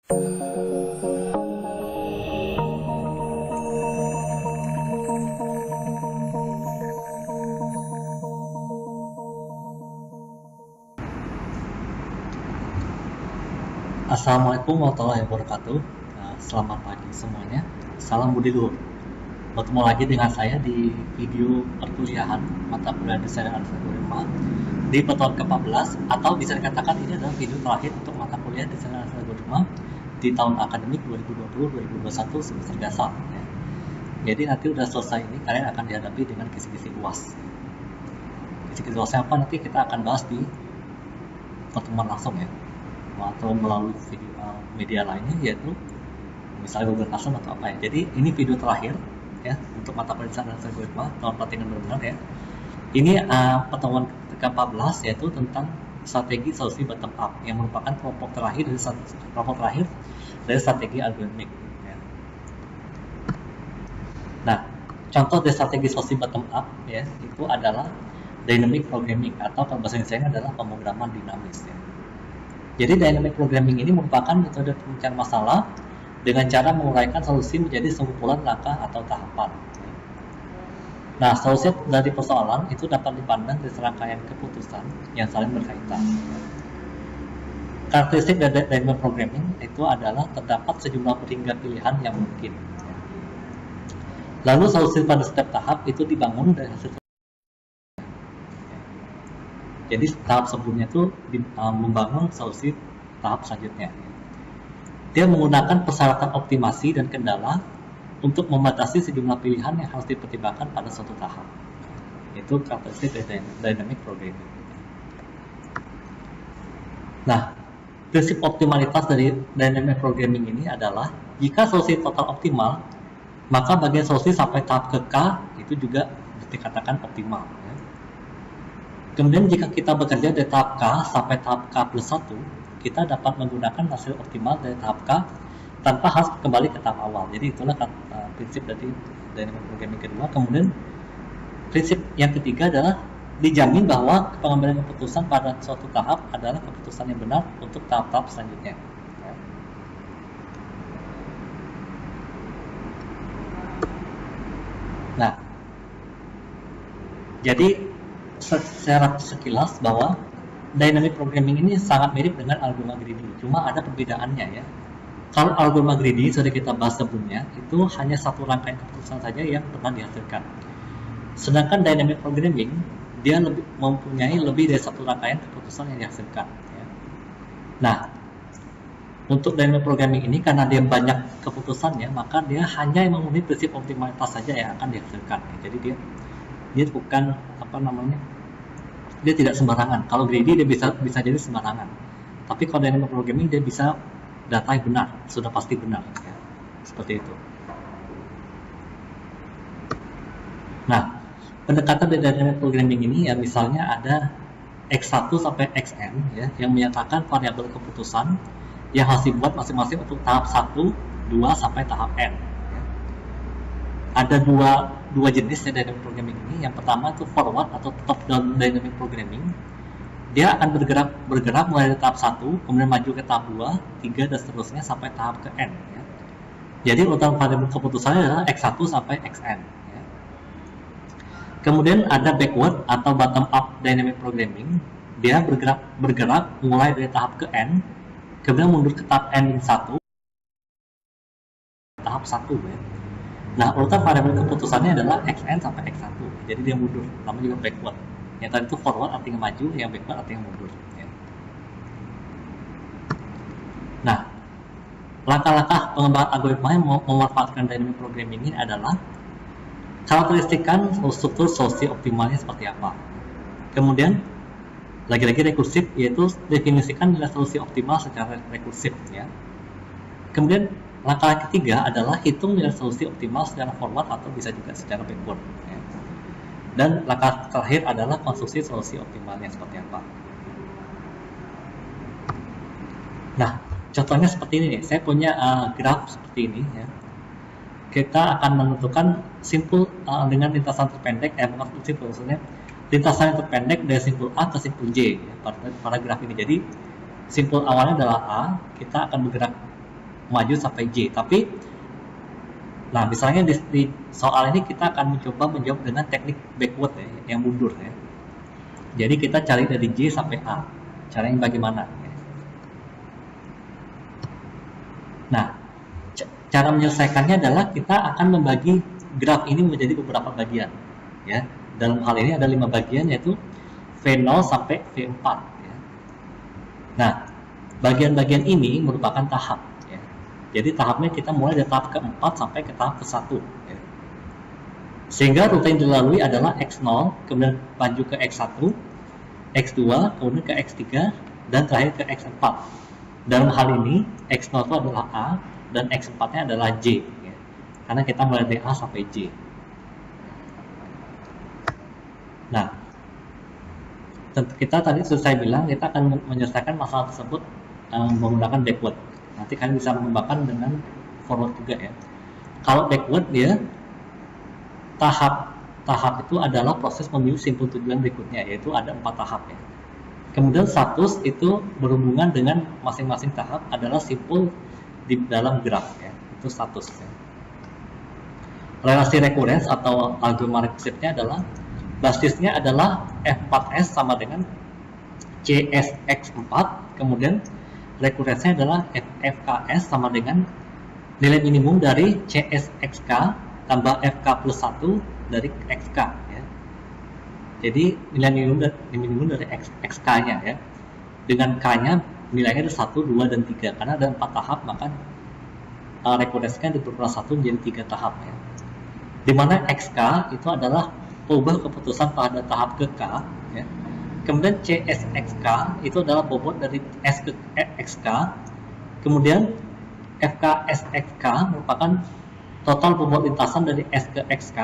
Assalamualaikum warahmatullahi wabarakatuh. Selamat pagi semuanya. Salam Budi Luhur. Bertemu lagi dengan saya di video perkuliahan mata kuliah desain dan algoritma di pertemuan ke-14, atau bisa dikatakan ini adalah video terakhir untuk mata kuliah desain dan algoritma di tahun akademik 2020-2021 semester dasar. Jadi nanti udah selesai ini, kalian akan dihadapi dengan kisi-kisi UAS. Kisi-kisi UASnya apa nanti kita akan bahas di pertemuan langsung ya, atau melalui video, media lainnya, yaitu misalnya Google Classroom atau apa ya. Jadi ini video terakhir ya untuk mata kuliah desain dan algoritma tahun pelatihan benar-benar ya. Ini pertemuan ke-14 yaitu tentang strategi solusi bottom up yang merupakan kelompok terakhir dari strategi algoritmik ya. Nah, contoh dari strategi solusi bottom up ya itu adalah dynamic programming, atau bahasa Indonesia adalah pemrograman dinamis ya. Jadi dynamic programming ini merupakan metode pemecahan masalah dengan cara menguraikan solusi menjadi sekumpulan langkah atau tahapan. Nah, solusi dari persoalan itu dapat dipandang dari serangkaian keputusan yang saling berkaitan. Karakteristik dari dynamic programming itu adalah terdapat sejumlah peringkat pilihan yang mungkin. Lalu solusi pada setiap tahap itu dibangun dari hasil. Jadi tahap sebelumnya itu membangun solusi tahap selanjutnya. Dia menggunakan persyaratan optimasi dan kendala untuk membatasi sejumlah pilihan yang harus dipertimbangkan pada suatu tahap. Itu karakteristik dari dynamic programming. Nah, prinsip optimalitas dari dynamic programming ini adalah jika solusi total optimal, maka bagian solusi sampai tahap ke K itu juga dikatakan optimal. Kemudian jika kita bekerja dari tahap K sampai tahap K plus 1, kita dapat menggunakan hasil optimal dari tahap K tanpa harus kembali ke tahap awal. Jadi itulah prinsip dari dynamic programming kedua. Kemudian prinsip yang ketiga adalah dijamin bahwa pengambilan keputusan pada suatu tahap adalah keputusan yang benar untuk tahap-tahap selanjutnya. Nah, jadi secara sekilas bahwa dynamic programming ini sangat mirip dengan algoritma greedy, cuma ada perbedaannya ya. Kalau algoritma greedy sudah kita bahas sebelumnya, itu hanya satu rangkaian keputusan saja yang pernah dihasilkan. Sedangkan dynamic programming dia mempunyai lebih dari satu rangkaian keputusan yang dihasilkan ya. Nah, untuk dynamic programming ini karena dia banyak keputusannya, maka dia hanya memenuhi prinsip optimalitas saja yang akan dihasilkan ya. Jadi dia bukan dia tidak sembarangan. Kalau greedy dia bisa jadi sembarangan, tapi kalau dynamic programming dia bisa data yang benar, sudah pasti benar ya. Seperti itu. Nah, pendekatan dari dynamic programming ini ya, misalnya ada x1 sampai xn ya, yang menyatakan variabel keputusan yang harus dibuat masing-masing untuk tahap 1, 2 sampai tahap n ya. Ada dua jenis ya dynamic programming ini. Yang pertama itu forward atau top down dynamic programming. Dia akan bergerak mulai dari tahap 1, kemudian maju ke tahap 2, 3 dan seterusnya sampai tahap ke n ya. Jadi urutan variabel keputusannya adalah x1 sampai xn ya. Kemudian ada backward atau bottom up dynamic programming. Dia bergerak mulai dari tahap ke n, kemudian mundur ke tahap n1, tahap 1 ya. Nah, urutan variabel keputusannya adalah xn sampai x1. Jadi dia mundur, namanya juga backward. Yang tadi itu forward artinya maju, yang backward artinya mundur ya. Nah, langkah-langkah pengembangan algoritma yang memanfaatkan dynamic programming ini adalah karakteristikan struktur solusi optimalnya seperti apa. Kemudian lagi-lagi rekursif, yaitu definisikan nilai solusi optimal secara rekursif ya. Kemudian langkah ketiga adalah hitung nilai solusi optimal secara forward atau bisa juga secara backward ya. Dan langkah terakhir adalah konstruksi solusi optimalnya seperti apa. Nah, contohnya seperti ini nih. Saya punya graf seperti ini ya. Kita akan menentukan simpul dengan lintasan terpendek, bukan simpul, maksudnya lintasan yang terpendek dari simpul A ke simpul J ya, pada graf ini. Jadi simpul awalnya adalah A, kita akan bergerak maju sampai J. Tapi, nah misalnya di soal ini kita akan mencoba menjawab dengan teknik backward ya, yang mundur ya. Jadi kita cari dari J sampai A. Caranya bagaimana? Nah, cara menyelesaikannya adalah kita akan membagi graf ini menjadi beberapa bagian. Ya, dalam hal ini ada 5 bagian, yaitu V0 sampai V4. Ya. Nah, bagian-bagian ini merupakan tahap. Ya. Jadi tahapnya kita mulai dari tahap ke-4 sampai ke tahap ke-1. Ya. Sehingga rute yang dilalui adalah X0, kemudian maju ke X1, X2, kemudian ke X3, dan terakhir ke X4. Dalam hal ini, X0 itu adalah A, dan X4-nya adalah J. Ya. Karena kita mulai dari A sampai J. Nah, kita tadi sudah saya bilang, kita akan menyelesaikan masalah tersebut menggunakan backward. Nanti kalian bisa mengembangkan dengan forward juga ya. Kalau backward dia, tahap itu adalah proses memilih simpul tujuan berikutnya, yaitu ada 4 tahap ya. Kemudian status itu berhubungan dengan masing-masing tahap adalah simpul di dalam graf ya, itu status ya. Relasi recurrence atau algoritma rekursifnya adalah basisnya adalah F4S sama dengan CSX4, kemudian rekurensinya adalah FKS sama dengan nilai minimum dari CSXK tambah FK plus 1 dari XK ya. Jadi nilai minimum dari XK-nya ya. Dengan K-nya nilainya ada 1, 2, dan 3. Karena ada 4 tahap, maka rekurensinya diperluas 1 menjadi 3 tahap ya. Dimana XK itu adalah ubah keputusan pada tahap ke K ya. Kemudian CSXK itu adalah bobot dari S ke XK. Kemudian FKSXK merupakan total bobot lintasan dari S ke XK,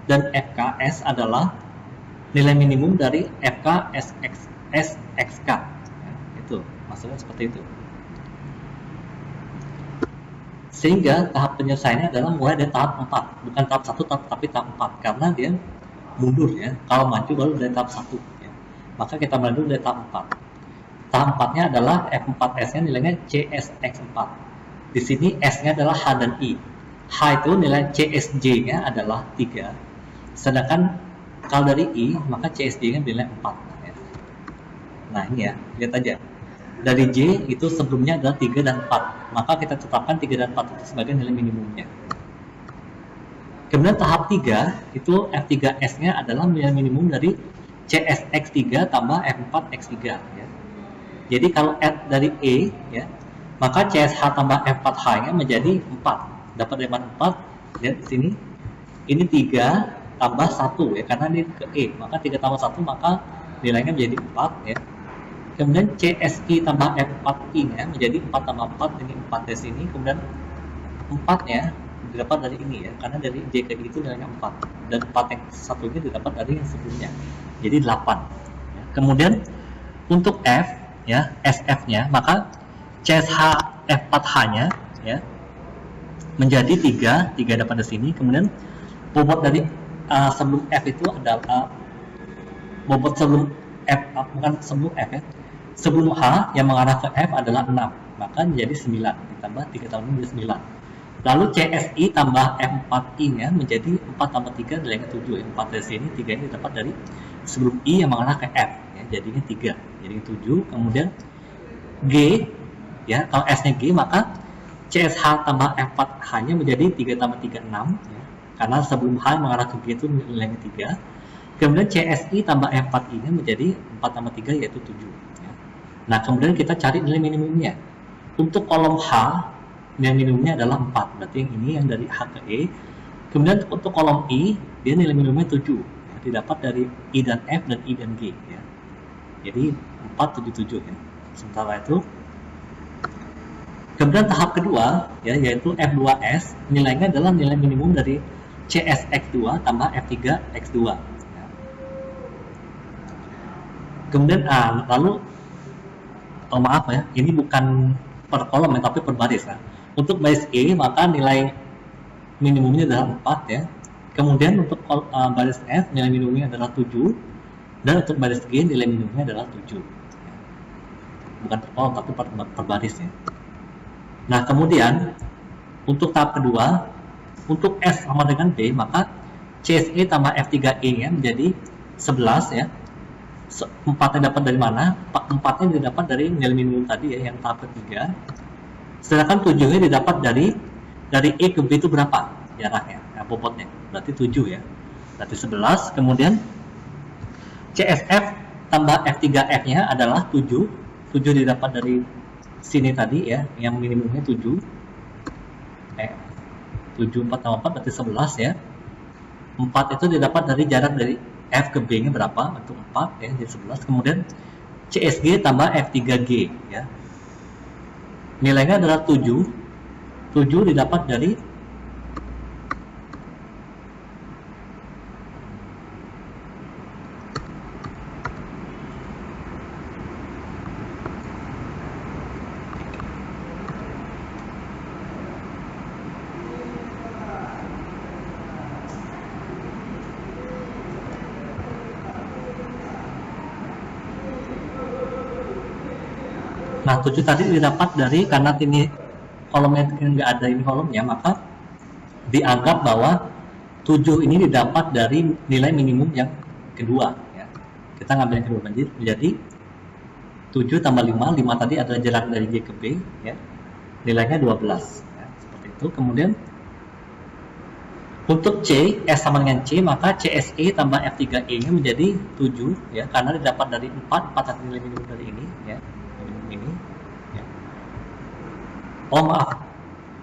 dan FKS adalah nilai minimum dari FKSXK ya, itu maksudnya seperti itu. Sehingga tahap penyelesaiannya adalah mulai dari tahap 4, bukan tahap 1 tapi tahap 4, karena dia mundur ya. Kalau maju baru dari tahap 1 ya. Maka kita mulai dulu dari tahap 4. Tahap 4-nya adalah F4S-nya nilainya CSX4. Di sini S-nya adalah H dan I. H itu nilai CSJ-nya adalah 3. Sedangkan kalau dari I, maka CSJ-nya nilai 4 ya. Nah ini ya, lihat aja. Dari J itu sebelumnya adalah 3 dan 4. Maka kita tetapkan 3 dan 4 itu sebagai nilai minimumnya. Kemudian tahap 3 itu F3S-nya adalah nilai minimum dari CSX3 tambah F4X3 ya. Jadi kalau F dari E ya, maka CSH tambah F4H-nya menjadi 4. Dapat dari mana 4? Lihat di sini. Ini 3 tambah 1 ya, karena ini ke E. Maka 3 tambah 1 maka nilainya menjadi 4 ya. Kemudian CSI tambah F4I-nya menjadi 4 tambah 4, ini 4 dari sini. Kemudian 4-nya didapat dari ini ya, karena dari J ke I itu nilainya 4, dan 4 yang satunya didapat dari yang sebelumnya, jadi 8 ya. Kemudian untuk F ya, SF-nya, maka CSH F4H-nya ya menjadi 3 dapat dari sini. Kemudian bobot dari sebelum F itu adalah bobot sebelum F, bukan sebelum F ya, sebelum H yang mengarah ke F adalah 6, maka menjadi 9, ditambah 3 tambah menjadi 9. Lalu CSI tambah F4I-nya menjadi 4 tambah 3 nilainya 7 ya. 4 dari sini, 3 ini dapat dari sebelum I yang mengarah ke F ya, jadinya 3, jadi 7. Kemudian G ya, kalau S-nya G maka CSH tambah F4H-nya menjadi 3 tambah 3 6 ya. Karena sebelum H mengarah ke G itu nilainya 3. Kemudian CSI tambah F4I-nya menjadi 4 tambah 3 yaitu 7 ya. Nah, kemudian kita cari nilai minimumnya. Untuk kolom H nilai minimumnya adalah 4, berarti yang ini yang dari H ke E. Kemudian untuk kolom I, dia nilai minimumnya 7 ya, didapat dari I dan F dan I dan G ya. Jadi 4, 7, 7 ya. Sementara itu kemudian tahap kedua ya, yaitu F2S, nilainya adalah nilai minimum dari CSX2 tambah F3X2 ya. Kemudian lalu maaf ya, ini bukan per kolom ya, tapi per baris ya. Untuk baris E maka nilai minimumnya adalah 4 ya. Kemudian untuk baris F nilai minimumnya adalah 7, dan untuk baris G nilai minimumnya adalah 7 ya. Bukan per kolom tapi per baris ya. Nah, kemudian untuk tahap kedua, untuk S sama dengan B, maka CSE tambah F3E-nya menjadi 11 ya. 4-nya dapat dari mana? 4-nya didapat dari nilai minimum tadi ya, yang tahap ketiga. Sedangkan 7-nya didapat dari E ke B itu berapa jaraknya, ya, bobotnya. Berarti 7 ya. Berarti 11. Kemudian CSF tambah F3F-nya adalah 7. 7 didapat dari sini tadi ya, yang minimumnya 7. 7, 4 tambah 4 berarti 11 ya. 4 itu didapat dari jarak dari F ke B nya berapa, untuk 4 ya, jadi 11. Kemudian CSG tambah F3G ya, nilainya adalah 7. 7 didapat dari Nah, 7 tadi didapat dari, karena ini kolomnya nggak ada ini kolomnya, maka dianggap bahwa 7 ini didapat dari nilai minimum yang kedua ya. Kita ngambil yang kedua menjadi 7 tambah 5. 5 tadi adalah jarak dari G ke B ya. Nilainya 12 ya. Seperti itu. Kemudian untuk C, S sama dengan C, maka CSE tambah F3E nya menjadi 7 ya, karena didapat dari 4 adalah nilai minimum dari ini ya. Ini ya. Oh maaf,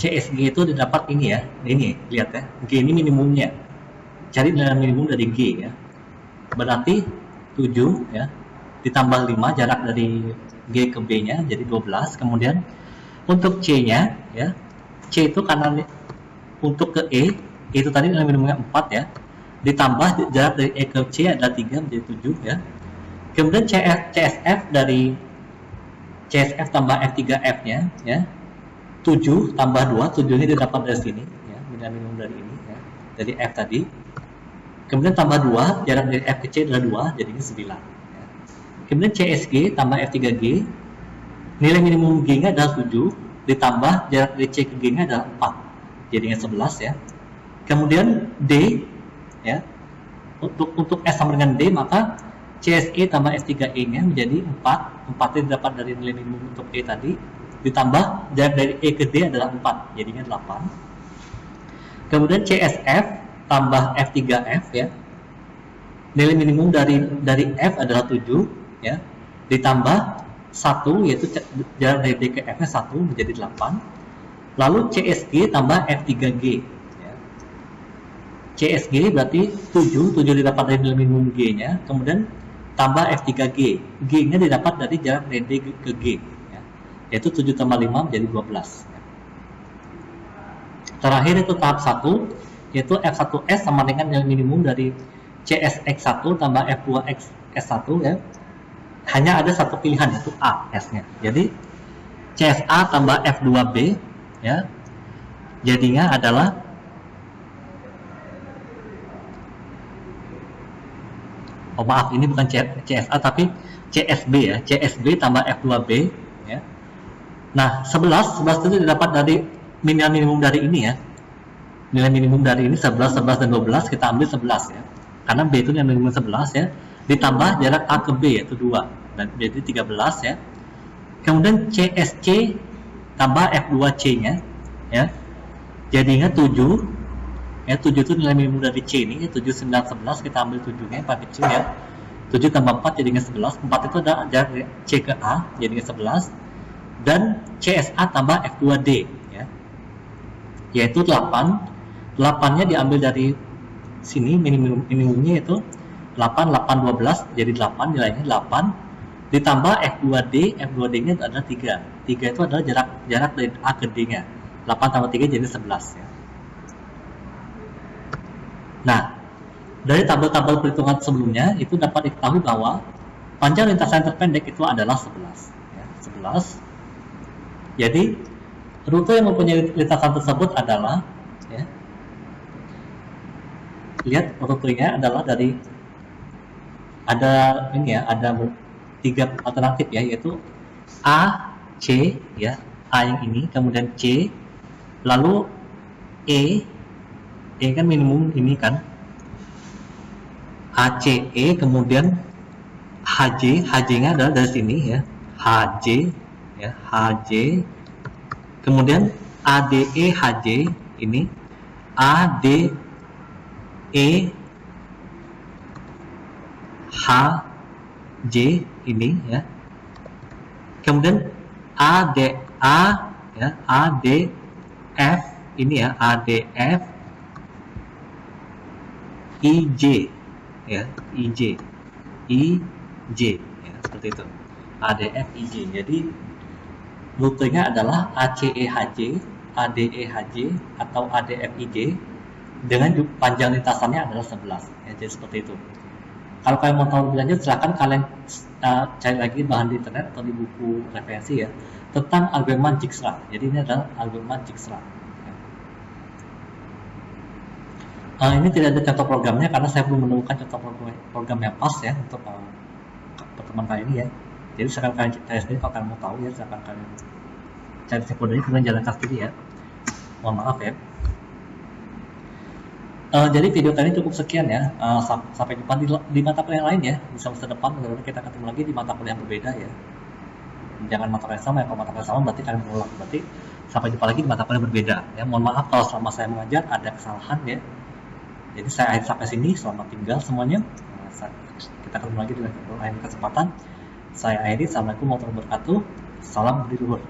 CSG itu didapat ini ya, ini lihat ya, G ini minimumnya, cari nilai minimum dari G ya, berarti 7 ya, ditambah 5 jarak dari G ke B nya jadi 12. Kemudian untuk C nya ya, C itu karena untuk ke E itu tadi nilai minimumnya 4 ya, ditambah jarak dari E ke C adalah 3 menjadi 7 ya. Kemudian CSF dari CSF tambah F3F-nya ya, 7 tambah 2, 7 ini didapat dari sini ya, nilai minimum dari ini ya, dari F tadi. Kemudian tambah 2, jarak dari F ke C adalah 2, jadinya 9 ya. Kemudian CSG tambah F3G, nilai minimum G-nya adalah 7, ditambah jarak dari C ke G-nya adalah 4, jadinya 11 ya. Kemudian D ya, untuk S sama dengan D, maka CSE tambah F3E-nya menjadi 4. 4 didapat dari nilai minimum untuk E tadi, ditambah jarak dari E ke D adalah 4, jadinya 8. Kemudian CSF tambah F3F ya, nilai minimum dari F adalah 7 ya, ditambah 1 yaitu jarak dari D ke F nya 1 menjadi 8. Lalu CSG tambah F3G ya. CSG berarti 7 didapat dari nilai minimum G nya, kemudian tambah F3G, G-nya didapat dari jarak dari D ke G ya, yaitu 7 tambah 5 menjadi 12 ya. Terakhir itu tahap 1, yaitu F1S sama dengan nilai minimum dari CSX1 tambah F2XS1 ya. Hanya ada satu pilihan, yaitu A, S-nya. Jadi CSA tambah F2B ya, jadinya adalah oh maaf, ini bukan CSA tapi CSB ya, CSB tambah F2B ya. Nah, 11 itu didapat dari nilai minimum dari ini ya. Nilai minimum dari ini 11, 11 dan 12, kita ambil 11 ya. Karena B itu nilai minimum 11 ya, ditambah jarak A ke B yaitu 2, dan jadi 13 ya. Kemudian CSC tambah F2C-nya ya. Jadinya 7. Ya, 7 itu nilai minimum dari C ini, 7, 9, 11, kita ambil 7-nya, pakai kecil ya. 7 tambah 4 jadinya 11, 4 itu ada jarak dari C ke A, jadinya 11. Dan CSA tambah F2D ya, yaitu 8. 8-nya diambil dari sini, minimumnya itu 8, 8, 12, jadi 8, nilainya 8. Ditambah F2D, F2D-nya adalah 3. 3 itu adalah jarak dari A ke D-nya. 8 tambah 3 jadi 11 ya. Nah, dari tabel-tabel perhitungan sebelumnya itu dapat diketahui bahwa panjang lintasan terpendek itu adalah 11 ya, 11. Jadi rute yang mempunyai lintasan tersebut adalah ya, lihat rutenya adalah dari ada ini ya, ada 3 alternatif ya, yaitu A, C ya, A yang ini, kemudian C, lalu E kan minimum ini kan, ACE, kemudian HJ-nya adalah dari sini ya, HJ, ya, HJ, kemudian ADE, HJ, ini ADE, HJ, ini ya, kemudian ADA, ya, ADF, ini ya, ADF, IJ, ya, IJ, ya, seperti itu, ADF, IJ. Jadi rutenya adalah ACEHJ, ADEHJ, atau ADFIJ dengan panjang lintasannya adalah 11 ya, jadi seperti itu. Kalau kalian mau tahu lebih lanjut, silahkan kalian cari lagi bahan di internet atau di buku referensi ya, tentang Alberman Dijkstra. Jadi ini adalah Alberman Dijkstra. Ini tidak ada contoh programnya karena saya belum menemukan contoh program yang pas ya untuk pertemuan kali ini ya. Jadi silakan kalian cari sendiri kalau kalian mau tahu ya, silakan kalian cari sekunderi kemudian jalankan sendiri ya. Mohon maaf ya. Jadi video kali ini cukup sekian ya. Sampai jumpa di mata kuliah lain ya. Di semester depan mudah-mudahan kita ketemu lagi di mata kuliah yang berbeda ya. Jangan mata kuliah sama ya. Kalau mata kuliah sama berarti kalian mengulang. Berarti sampai jumpa lagi di mata kuliah berbeda ya. Mohon maaf kalau selama saya mengajar ada kesalahan ya. Jadi saya akhir sampai sini. Selamat tinggal semuanya. Kita ketemu lagi di lain kesempatan. Saya akhiri. Assalamualaikum warahmatullahi wabarakatuh. Salam budi luhur.